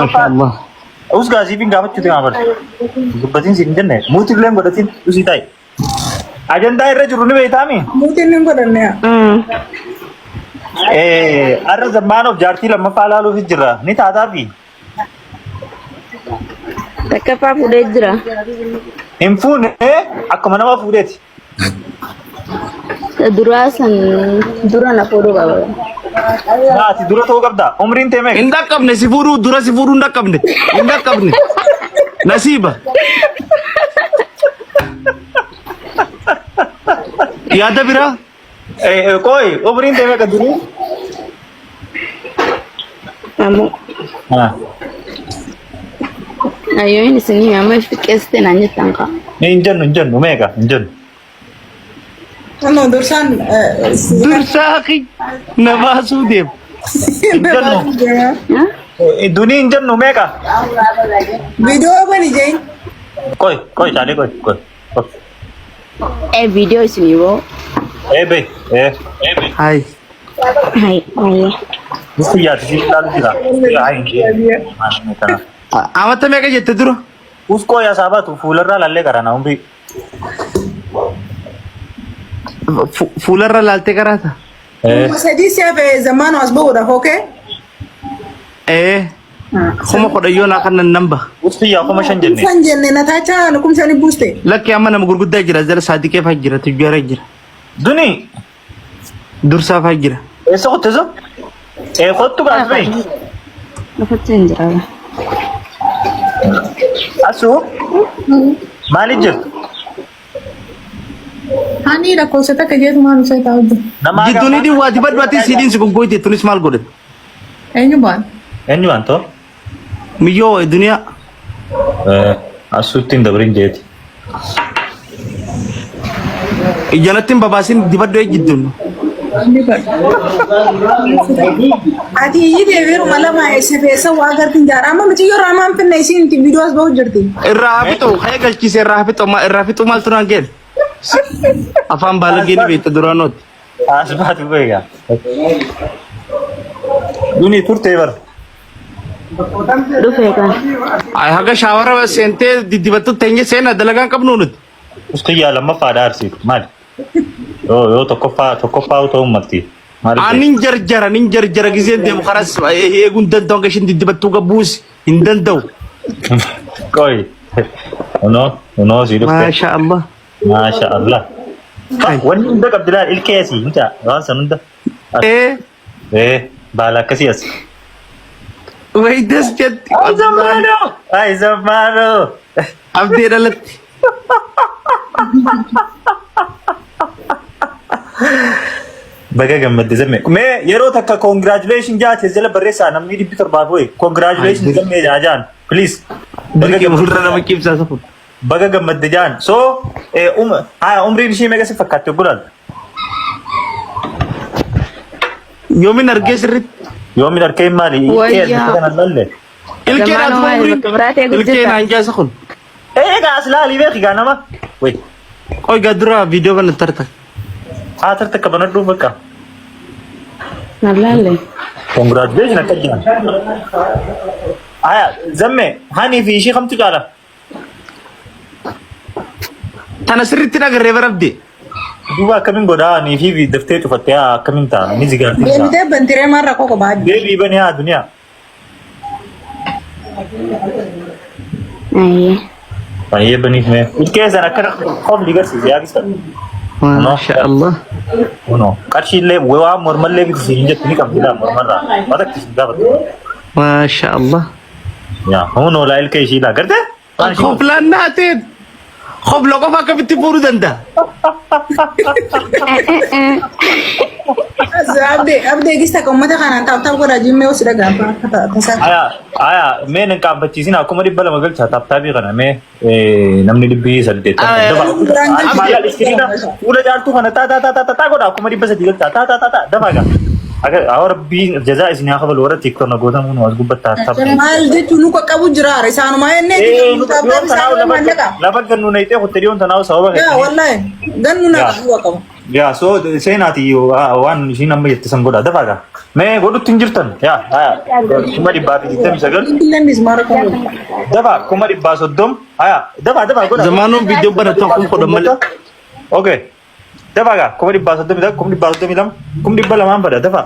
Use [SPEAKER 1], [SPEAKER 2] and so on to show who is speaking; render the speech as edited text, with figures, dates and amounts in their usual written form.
[SPEAKER 1] ما شاء الله.
[SPEAKER 2] Us gaasii fi gaafachuu ta'e maal? Dubbatiin siin jenne muutii illee godhatiin usii ta'i. Ajandaa irra jiru ni beektaami?
[SPEAKER 3] Muutiin ni godhanne.
[SPEAKER 2] Arra zammaanoof jaartii lammaffaa ilaaluuf jira. Ni taataa fi?
[SPEAKER 4] Takkaffaa fuudhee jira.
[SPEAKER 2] Hin fuune akkuma nama fuudheeti.
[SPEAKER 4] Duraa san dura na fuudhuu qaba.
[SPEAKER 2] Naati dura ta'uu qabda. Umriin ta'e meeqa?
[SPEAKER 1] Indak qabne si fuudhuu dura si fuudhuu indak qabne. Indak qabne. Nasiba. Yaada biraa?
[SPEAKER 2] Koi, umriin ta'e meeqa durii?
[SPEAKER 4] Ammoo ayyoon isinii amma fiqqeessite naan jettan kaa.
[SPEAKER 2] Hin jennu meeqa hin jennu.
[SPEAKER 3] Ano dursaan
[SPEAKER 1] Dursaa ki nabaasuu deemu.
[SPEAKER 2] Dunii hin jennu meeqa?
[SPEAKER 3] Viidiyoo bani jeen.
[SPEAKER 2] Koi caalee koi.
[SPEAKER 4] Viidiyoo isinii boo.
[SPEAKER 2] Bey.
[SPEAKER 1] Hai.
[SPEAKER 4] Hai.
[SPEAKER 2] Musti yaati si ilaalu jira.
[SPEAKER 1] Amata meeqa jette dura?
[SPEAKER 2] Uskoo yaa saabatu fuularraa lallee qarana umrii.
[SPEAKER 1] Fuularra laaltee karaata?
[SPEAKER 3] Sadii siyaaf zamaan as bahuudhaaf ookee?
[SPEAKER 1] Kuma kodhayyoon akka nan namba.
[SPEAKER 2] Usti yaa kuma shan jenne.
[SPEAKER 3] San jenne nataacha nukumsa ni buuste.
[SPEAKER 1] Lakki amma nama gurguddaa jira jala saadiqee faa jira tujjaara jira.
[SPEAKER 2] Dunii
[SPEAKER 1] Dursaa faa jira.
[SPEAKER 2] eessa qotteso? Kottu gaafee.
[SPEAKER 4] Lafatti hin jira.
[SPEAKER 2] Asuu maaliif jirtu?
[SPEAKER 3] Hani lakkoofsa takka jeetu maal ishee taa'u jiru.
[SPEAKER 1] Gidduun hidhii waa dibaddu ati siidhiin si goggoyte tunis maal godhe?
[SPEAKER 3] Eenyu baan?
[SPEAKER 2] Eenyu waan ta'u?
[SPEAKER 1] Miyyoo duniyaa.
[SPEAKER 2] Asuutti hin dabrin jeeti.
[SPEAKER 1] Ijanatti hin babaasin dibaddu ejjidduun.
[SPEAKER 3] Ati iyyi deebiiru malama eessa feessa waa agartiin jaara amma miti yoo raamaan finna isiin viidiyoo as bahu jirti.
[SPEAKER 1] Irraa hafixu kaya galchise irraa hafixu maaltu naan geel? Afaan baalagee ni beekta duraanooti.
[SPEAKER 2] Asbaatu beekaa. Dunii turtee bara.
[SPEAKER 4] Dhufee kan.
[SPEAKER 1] Ay haga shaawara seentee diddibattu teenye seena dalagaan qabnu nuti.
[SPEAKER 2] Usti yaa lammaffaadha arsiitu maali? Yoo tokkoffaa ta'uu malti.
[SPEAKER 1] Anin jarjara giseen deemu karas eeguun danda'u akka ishiin diddibattuu gabbuusi hin danda'u.
[SPEAKER 2] Koi. Unoo si dhufte.
[SPEAKER 1] Maasha Allah.
[SPEAKER 2] Masha Allah. Wanni hunda qabdilaa ilkee asii hunda waan san hunda. Baala akkasii as.
[SPEAKER 1] Waydas jetti.
[SPEAKER 2] Ay zammaano.
[SPEAKER 1] Abdii dhalatti.
[SPEAKER 2] Baga gammadde zamme. Mee yeroo takka congratulation jaate jala barreessaa namni 700 ho'i. Congratulation zamme jaajaan. Please.
[SPEAKER 1] Baga gammadde nama kibsaa safu.
[SPEAKER 2] Baga gammadde jaan. So umriin ishii meeqa si fakkaatti bulan?
[SPEAKER 1] Yoomin argee sirritti.
[SPEAKER 2] Yoomin arkeen maali?
[SPEAKER 1] Ilkeen atuma umriin. Ilkeen hanjaasa kun.
[SPEAKER 2] Egaa as laalii beeki gaa nama. Wey.
[SPEAKER 1] Qoy gadura viidiyoo kana tarta.
[SPEAKER 2] Tarta kabanadhu bakka.
[SPEAKER 4] Nallaalle.
[SPEAKER 2] Congratulations akka jiran. Aya zamme hani fi ishii kamtu caala?
[SPEAKER 1] Tana sirritti nagarree barabde.
[SPEAKER 2] Duuba akkamiin godhaa nii fi daftee cufattee akkamiin ta'a ni zigaartii isaa.
[SPEAKER 3] Deemtee bantiree marra koko baadhi.
[SPEAKER 2] Deebii banii haa duniyaa.
[SPEAKER 4] Ayyee.
[SPEAKER 2] Baay'ee baniif mee. Ilkee sana akka qofli garsiise yaakisa.
[SPEAKER 1] Maasha Allah.
[SPEAKER 2] Uno qarshiillee waan mormallee bitu siin jettu ni qabdi laa mormarraa. Matakki siin gaafatu.
[SPEAKER 1] Maasha Allah.
[SPEAKER 2] Yaa uno laa ilkee ishii laa gartee?
[SPEAKER 1] Qoflaan naateen. Qofla qofa akkamitti fuudhuu danda'a?
[SPEAKER 3] Abdee gista kan uummata kanaan taphataaf godhaa jimmee osoo dhagaafaa tasaa.
[SPEAKER 2] Aya mee nan qaabbachiisin akkuma 200 galcha taaptaabii kana mee namni 800. Fuula jaartuu kana taa godha akkuma 300 galcha taa dafaa gaa. Awar bi jaza isin yaa qabal warra tiktok na gootan kun was gubbataa tab.
[SPEAKER 3] Maal jechuun nu qaqqabu jira isaanuma ennee
[SPEAKER 2] lafa gannu na itee hotteliyoon tanaa sababa.
[SPEAKER 3] Yaa wallahi gannu na qaqqabu.
[SPEAKER 2] Yaa so seenaati waan ishiin amma jette san godha dafaa gaa. Mee godhutti hin jirtan yaa haya 1929
[SPEAKER 3] Ingilandis mara kamu.
[SPEAKER 2] daba 1930 haya daba godha
[SPEAKER 1] Zamanuun viidiyoo baratu akkuma godhan malee.
[SPEAKER 2] okay daba ga 1930 1932 1200 bada daba